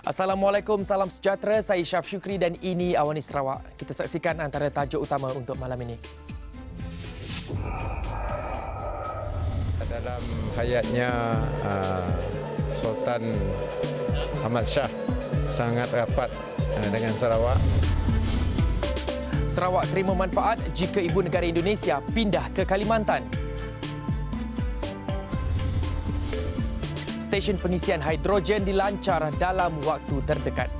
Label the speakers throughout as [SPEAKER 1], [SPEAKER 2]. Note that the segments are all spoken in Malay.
[SPEAKER 1] Assalamualaikum, salam sejahtera. Saya Syaf Syukri dan ini Awani Sarawak. Kita saksikan antara tajuk utama untuk malam ini.
[SPEAKER 2] Dalam hayatnya Sultan Ahmad Shah sangat rapat dengan Sarawak.
[SPEAKER 1] Sarawak terima manfaat jika ibu negara Indonesia pindah ke Kalimantan. Stesen pengisian hidrogen dilancar dalam waktu terdekat.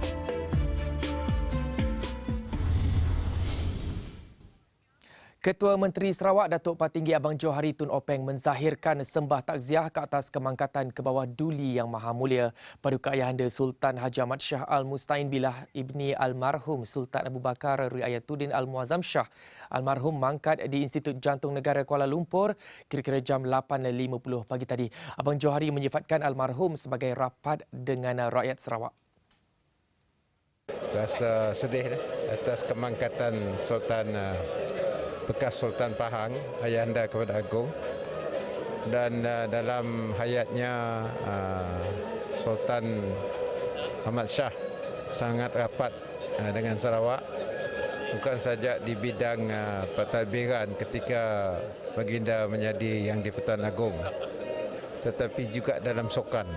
[SPEAKER 1] Ketua Menteri Sarawak Datuk Patinggi Abang Johari Tun Openg menzahirkan sembah takziah ke atas kemangkatan ke bawah duli Yang Maha Mulia Paduka Ayahanda Sultan Haji Ahmad Shah Al-Mustain Billah Ibni Almarhum Sultan Abu Bakar Riayatuddin Al-Muazzam Shah. Almarhum mangkat di Institut Jantung Negara Kuala Lumpur kira-kira jam 8.50 pagi tadi. Abang Johari menyifatkan almarhum sebagai rapat dengan rakyat Sarawak.
[SPEAKER 2] Rasa sedih atas kemangkatan Sultan bekas Sultan Pahang, Ayahanda kepada Agung, dan dalam hayatnya Sultan Ahmad Shah sangat rapat dengan Sarawak, bukan saja di bidang pentadbiran ketika baginda menjadi Yang di-Pertuan Agong, tetapi juga dalam sukan.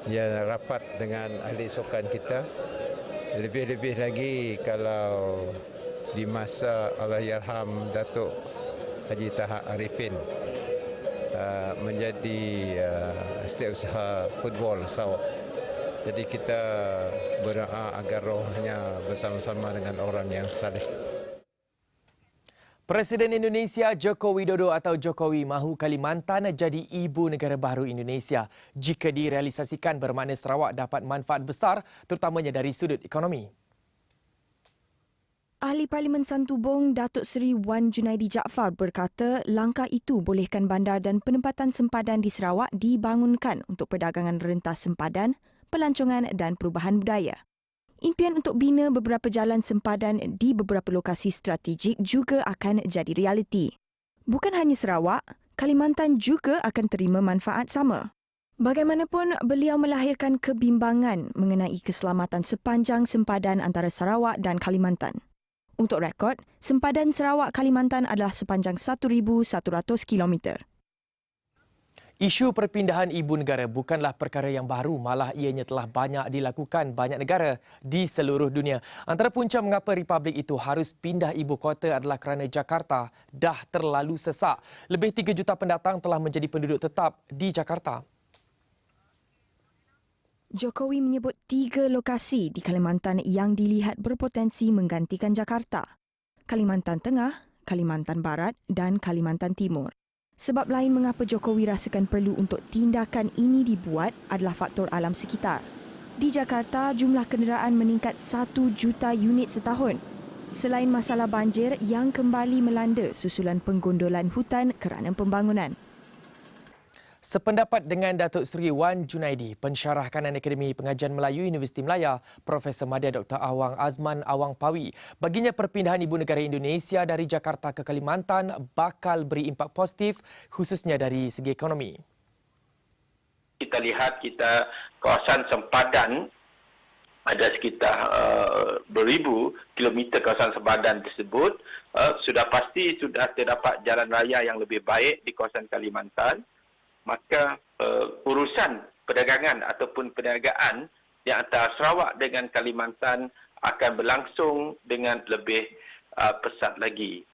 [SPEAKER 2] Ia rapat dengan ahli sukan kita. Lebih-lebih lagi kalau di masa Allahyarham Datuk Haji Taha Arifin menjadi setiausaha football Sarawak. Jadi kita berdoa agar rohnya bersama-sama dengan orang yang saleh.
[SPEAKER 1] Presiden Indonesia Joko Widodo atau Jokowi mahu Kalimantan jadi ibu negara baru Indonesia. Jika direalisasikan bermakna Sarawak dapat manfaat besar terutamanya dari sudut ekonomi.
[SPEAKER 3] Ahli Parlimen Santubong Datuk Seri Wan Junaidi Jaafar berkata langkah itu bolehkan bandar dan penempatan sempadan di Sarawak dibangunkan untuk perdagangan rentas sempadan, pelancongan dan perubahan budaya. Impian untuk bina beberapa jalan sempadan di beberapa lokasi strategik juga akan jadi realiti. Bukan hanya Sarawak, Kalimantan juga akan terima manfaat sama. Bagaimanapun, beliau melahirkan kebimbangan mengenai keselamatan sepanjang sempadan antara Sarawak dan Kalimantan. Untuk rekod, sempadan Sarawak-Kalimantan adalah sepanjang 1,100 km.
[SPEAKER 1] Isu perpindahan ibu negara bukanlah perkara yang baru, malah ianya telah banyak dilakukan banyak negara di seluruh dunia. Antara punca mengapa republik itu harus pindah ibu kota adalah kerana Jakarta dah terlalu sesak. Lebih 3 juta pendatang telah menjadi penduduk tetap di Jakarta.
[SPEAKER 3] Jokowi menyebut 3 lokasi di Kalimantan yang dilihat berpotensi menggantikan Jakarta. Kalimantan Tengah, Kalimantan Barat dan Kalimantan Timur. Sebab lain mengapa Jokowi rasakan perlu untuk tindakan ini dibuat adalah faktor alam sekitar. Di Jakarta, jumlah kenderaan meningkat 1 juta unit setahun. Selain masalah banjir yang kembali melanda susulan penggondolan hutan kerana pembangunan.
[SPEAKER 1] Sependapat dengan Datuk Seri Wan Junaidi, Pensyarah Kanan Akademi Pengajian Melayu Universiti Melaya, Profesor Madya Dr. Awang Azman Awang Pawi, baginya perpindahan ibu negara Indonesia dari Jakarta ke Kalimantan bakal beri impak positif khususnya dari segi ekonomi.
[SPEAKER 4] Kita lihat kawasan sempadan ada sekitar beribu kilometer kawasan sempadan tersebut sudah pasti sudah terdapat jalan raya yang lebih baik di kawasan Kalimantan. Maka urusan perdagangan ataupun perniagaan di antara Sarawak dengan Kalimantan akan berlangsung dengan lebih pesat lagi.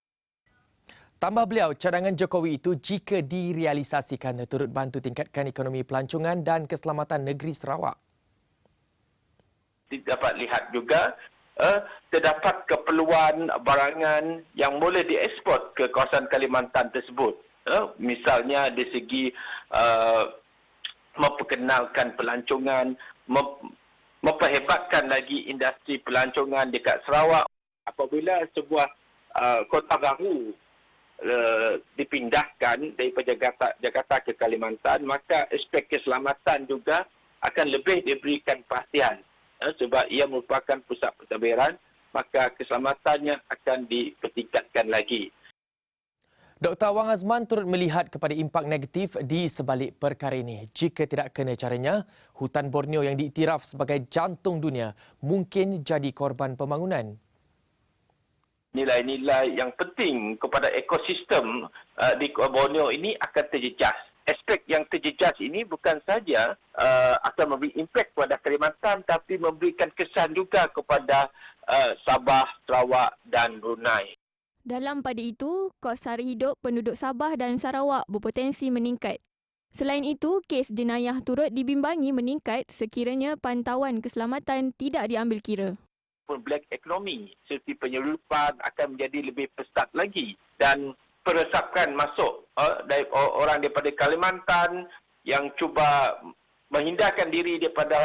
[SPEAKER 1] Tambah beliau, cadangan Jokowi itu jika direalisasikan turut bantu tingkatkan ekonomi pelancongan dan keselamatan negeri Sarawak.
[SPEAKER 4] Dapat lihat juga terdapat keperluan barangan yang boleh diekspor ke kawasan Kalimantan tersebut. Misalnya dari segi memperkenalkan pelancongan, memperhebatkan lagi industri pelancongan dekat Sarawak. Apabila sebuah kota baru dipindahkan daripada Jakarta ke Kalimantan, maka aspek keselamatan juga akan lebih diberikan perhatian. Sebab ia merupakan pusat pentadbiran, maka keselamatannya akan dipertingkatkan lagi.
[SPEAKER 1] Dr. Awang Azman turut melihat kepada impak negatif di sebalik perkara ini. Jika tidak kena caranya, hutan Borneo yang diiktiraf sebagai jantung dunia mungkin jadi korban pembangunan.
[SPEAKER 4] Nilai-nilai yang penting kepada ekosistem di Borneo ini akan terjejas. Aspek yang terjejas ini bukan saja akan memberi impak kepada Kalimantan, tapi memberikan kesan juga kepada Sabah, Sarawak dan Brunei.
[SPEAKER 5] Dalam pada itu, kos sara hidup penduduk Sabah dan Sarawak berpotensi meningkat. Selain itu, kes jenayah turut dibimbangi meningkat sekiranya pantauan keselamatan tidak diambil kira.
[SPEAKER 4] Black economy seperti penyelundupan akan menjadi lebih pesat lagi dan peresapan masuk dari orang daripada Kalimantan yang cuba menghindarkan diri daripada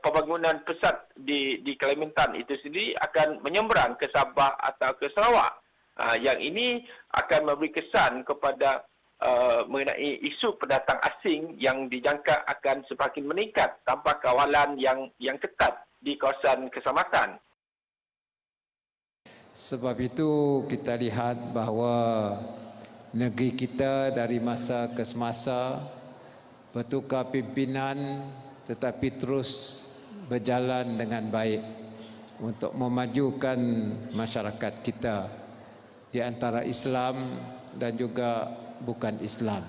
[SPEAKER 4] pembangunan pesat di Kalimantan itu sendiri akan menyeberang ke Sabah atau ke Sarawak. Yang ini akan memberi kesan kepada mengenai isu pendatang asing yang dijangka akan semakin meningkat tanpa kawalan yang ketat di kawasan keselamatan.
[SPEAKER 2] Sebab itu kita lihat bahawa negeri kita dari masa ke semasa bertukar pimpinan tetapi terus berjalan dengan baik untuk memajukan masyarakat kita di antara Islam dan juga bukan Islam.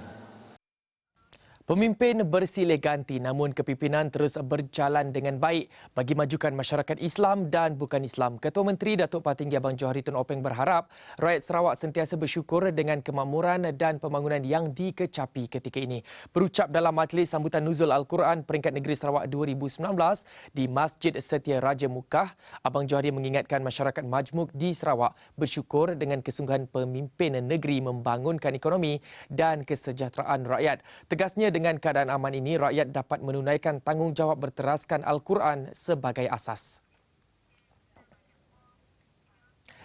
[SPEAKER 1] Pemimpin bersilih ganti namun kepimpinan terus berjalan dengan baik bagi majukan masyarakat Islam dan bukan Islam. Ketua Menteri Datuk Patinggi Abang Johari Tun Openg berharap rakyat Sarawak sentiasa bersyukur dengan kemakmuran dan pembangunan yang dikecapi ketika ini. Berucap dalam majlis sambutan nuzul Al-Quran peringkat negeri Sarawak 2019 di Masjid Setia Raja Mukah, Abang Johari mengingatkan masyarakat majmuk di Sarawak bersyukur dengan kesungguhan pemimpin negeri membangunkan ekonomi dan kesejahteraan rakyat. Tegasnya dengan keadaan aman ini, rakyat dapat menunaikan tanggungjawab berteraskan Al-Quran sebagai asas.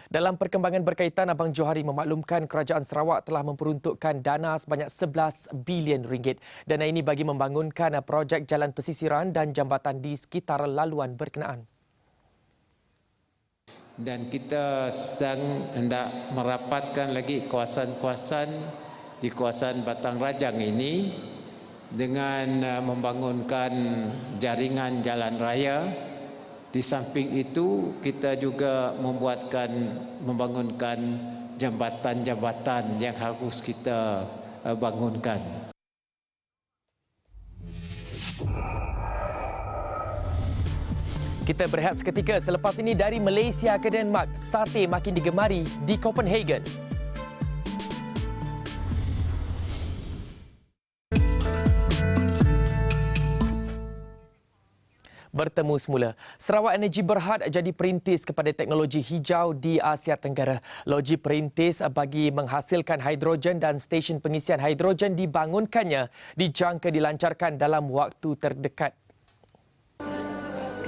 [SPEAKER 1] Dalam perkembangan berkaitan, Abang Johari memaklumkan kerajaan Sarawak telah memperuntukkan dana sebanyak 11 bilion ringgit. Dana ini bagi membangunkan projek jalan pesisiran dan jambatan di sekitar laluan berkenaan.
[SPEAKER 2] Dan kita sedang hendak merapatkan lagi kawasan-kawasan di kawasan Batang Rajang ini dengan membangunkan jaringan jalan raya. Di samping itu kita juga membangunkan jambatan-jambatan yang harus kita bangunkan.
[SPEAKER 1] Kita berehat seketika, selepas ini dari Malaysia ke Denmark, sate makin digemari di Copenhagen. Bertemu semula. Sarawak Energy Berhad jadi perintis kepada teknologi hijau di Asia Tenggara. Loji perintis bagi menghasilkan hidrogen dan stesen pengisian hidrogen dibangunkannya dijangka dilancarkan dalam waktu terdekat.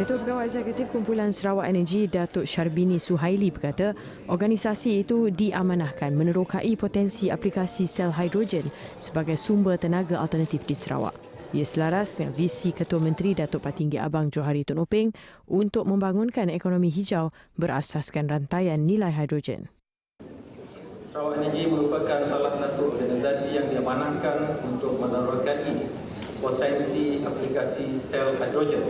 [SPEAKER 3] Ketua Pegawai Eksekutif Kumpulan Sarawak Energy, Datuk Syarbini Suhaili berkata, organisasi itu diamanahkan menerokai potensi aplikasi sel hidrogen sebagai sumber tenaga alternatif di Sarawak. Ia selaras dengan visi Ketua Menteri Datuk Patinggi Abang Johari Tun Openg untuk membangunkan ekonomi hijau berasaskan rantaian nilai hidrogen.
[SPEAKER 6] Sarawak Energy merupakan salah satu organisasi yang diamanahkan untuk menerokai potensi aplikasi sel hidrogen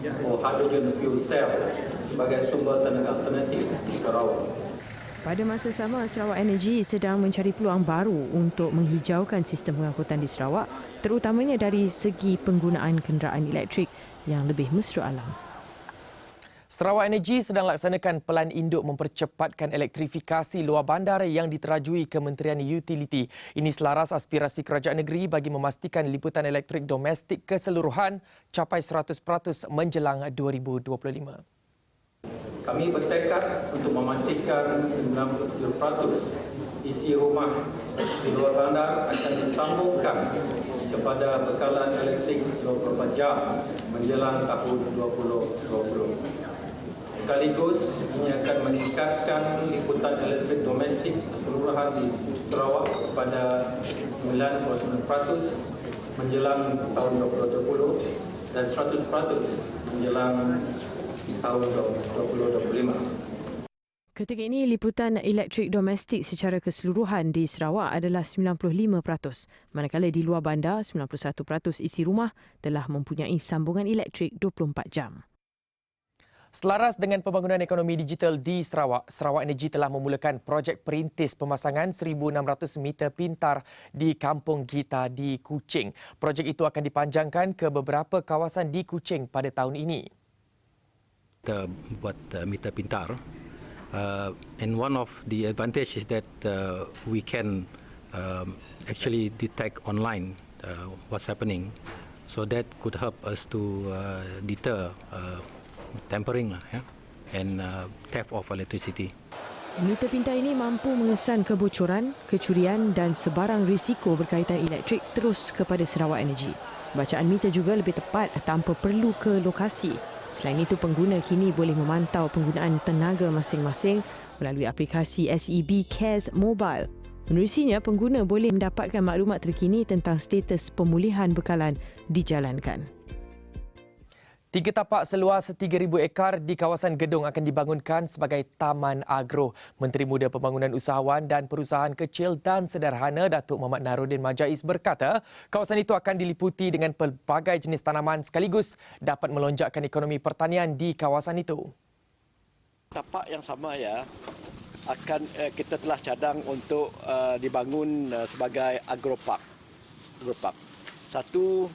[SPEAKER 6] atau hydrogen fuel cell sebagai sumber tenaga alternatif di Sarawak.
[SPEAKER 3] Pada masa sama, Sarawak Energy sedang mencari peluang baru untuk menghijaukan sistem pengangkutan di Sarawak, terutamanya dari segi penggunaan kenderaan elektrik yang lebih mesra alam.
[SPEAKER 1] Sarawak Energy sedang laksanakan pelan induk mempercepatkan elektrifikasi luar bandar yang diterajui Kementerian Utiliti. Ini selaras aspirasi kerajaan negeri bagi memastikan liputan elektrik domestik keseluruhan capai 100% menjelang 2025.
[SPEAKER 6] Kami bertekad untuk memastikan 90% isi rumah di luar bandar akan disambungkan kepada bekalan elektrik 24 jam menjelang tahun 2020. Sekaligus ini akan meningkatkan liputan elektrik domestik keseluruhan di Sarawak kepada 99% menjelang tahun 2020 dan 100% menjelang tahun 2025.
[SPEAKER 7] Ketika ini, liputan elektrik domestik secara keseluruhan di Sarawak adalah 95%, manakala di luar bandar 91% isi rumah telah mempunyai sambungan elektrik 24 jam.
[SPEAKER 1] Selaras dengan pembangunan ekonomi digital di Sarawak, Sarawak Energy telah memulakan projek perintis pemasangan 1,600 meter pintar di Kampung Gita di Kuching. Projek itu akan dipanjangkan ke beberapa kawasan di Kuching pada tahun ini.
[SPEAKER 8] Kita buat meter pintar. And one of the advantage is that we can actually detect online what's happening, so that could help us to deter tampering and theft of electricity.
[SPEAKER 7] Meter pintar ini mampu mengesan kebocoran, kecurian dan sebarang risiko berkaitan elektrik terus kepada Sarawak Energy. Bacaan meter juga lebih tepat tanpa perlu ke lokasi. Selain itu, pengguna kini boleh memantau penggunaan tenaga masing-masing melalui aplikasi SEB Cares Mobile. Menerusinya, pengguna boleh mendapatkan maklumat terkini tentang status pemulihan bekalan dijalankan.
[SPEAKER 1] 3 tapak seluas 3,000 ekar di kawasan Gedong akan dibangunkan sebagai Taman Agro. Menteri Muda Pembangunan Usahawan dan Perusahaan Kecil dan Sederhana Datuk Muhammad Naruddin Majais berkata, kawasan itu akan diliputi dengan pelbagai jenis tanaman sekaligus dapat melonjakkan ekonomi pertanian di kawasan itu.
[SPEAKER 9] Tapak yang sama kita telah cadang untuk dibangun sebagai agropark. Satu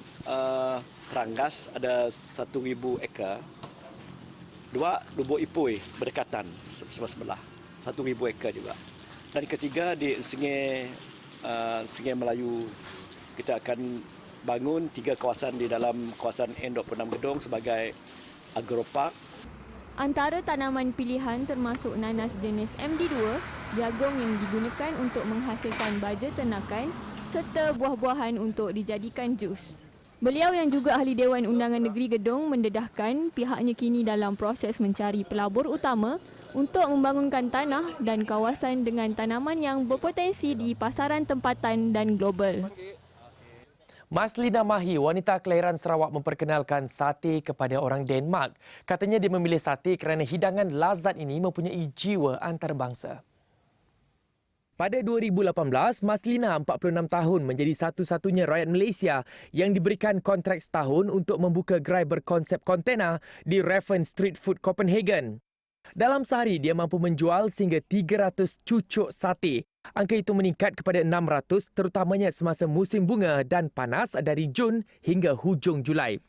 [SPEAKER 9] Teranggas ada 1,000 ekar. 2 Lubuk Ipui berdekatan sebelah 1,000 ekar juga. Dan ketiga di Sungai Melayu, kita akan bangun 3 kawasan di dalam kawasan N26 Gedong sebagai agropark.
[SPEAKER 5] Antara tanaman pilihan termasuk nanas jenis MD2, jagung yang digunakan untuk menghasilkan baja ternakan serta buah-buahan untuk dijadikan jus. Beliau yang juga ahli Dewan Undangan Negeri Gedong mendedahkan pihaknya kini dalam proses mencari pelabur utama untuk membangunkan tanah dan kawasan dengan tanaman yang berpotensi di pasaran tempatan dan global.
[SPEAKER 1] Maslina Mahi, wanita kelahiran Sarawak, memperkenalkan sate kepada orang Denmark. Katanya dia memilih sate kerana hidangan lazat ini mempunyai jiwa antarabangsa. Pada 2018, Maslina, 46 tahun, menjadi satu-satunya rakyat Malaysia yang diberikan kontrak setahun untuk membuka gerai berkonsep kontena di Raven Street Food Copenhagen. Dalam sehari, dia mampu menjual sehingga 300 cucuk sate. Angka itu meningkat kepada 600 terutamanya semasa musim bunga dan panas dari Jun hingga hujung Julai.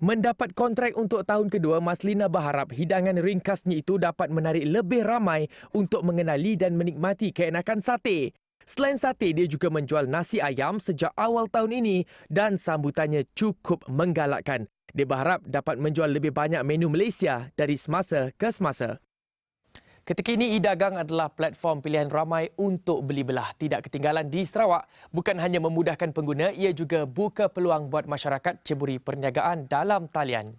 [SPEAKER 1] Mendapat kontrak untuk tahun kedua, Maslina berharap hidangan ringkasnya itu dapat menarik lebih ramai untuk mengenali dan menikmati keenakan sate. Selain sate, dia juga menjual nasi ayam sejak awal tahun ini dan sambutannya cukup menggalakkan. Dia berharap dapat menjual lebih banyak menu Malaysia dari semasa ke semasa. Ketika ini, e-dagang adalah platform pilihan ramai untuk beli belah. Tidak ketinggalan di Sarawak, bukan hanya memudahkan pengguna, ia juga buka peluang buat masyarakat ceburi perniagaan dalam talian.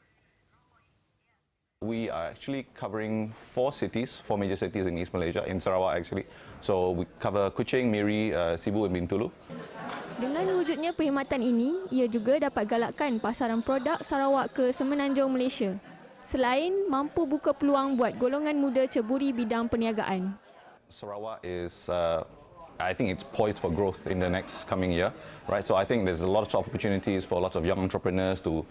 [SPEAKER 10] We are actually covering 4 major cities in East Malaysia, in Sarawak actually. So we cover Kuching, Miri, Sibu and Bintulu.
[SPEAKER 5] Dengan wujudnya perkhidmatan ini, ia juga dapat galakkan pasaran produk Sarawak ke semenanjung Malaysia. Selain mampu buka peluang buat golongan muda ceburi bidang perniagaan.
[SPEAKER 10] Sarawak is, I think it's poised for growth in the next coming year, right? So I think there's a lot of opportunities for lots of young entrepreneurs to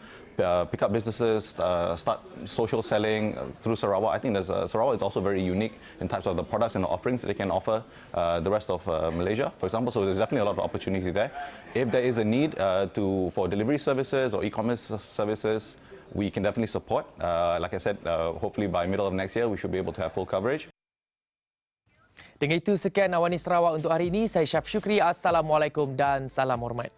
[SPEAKER 10] pick up businesses, start social selling through Sarawak. I think Sarawak is also very unique in types of the products and the offerings that they can offer the rest of Malaysia, for example. So there's definitely a lot of opportunity there. If there is a need for delivery services or e-commerce services, we can definitely support. Like I said, hopefully by middle of next year, we should be able to have full coverage.
[SPEAKER 1] Dengan itu, sekian Awani Sarawak untuk hari ini. Saya Syaf Syukri. Assalamualaikum dan salam hormat.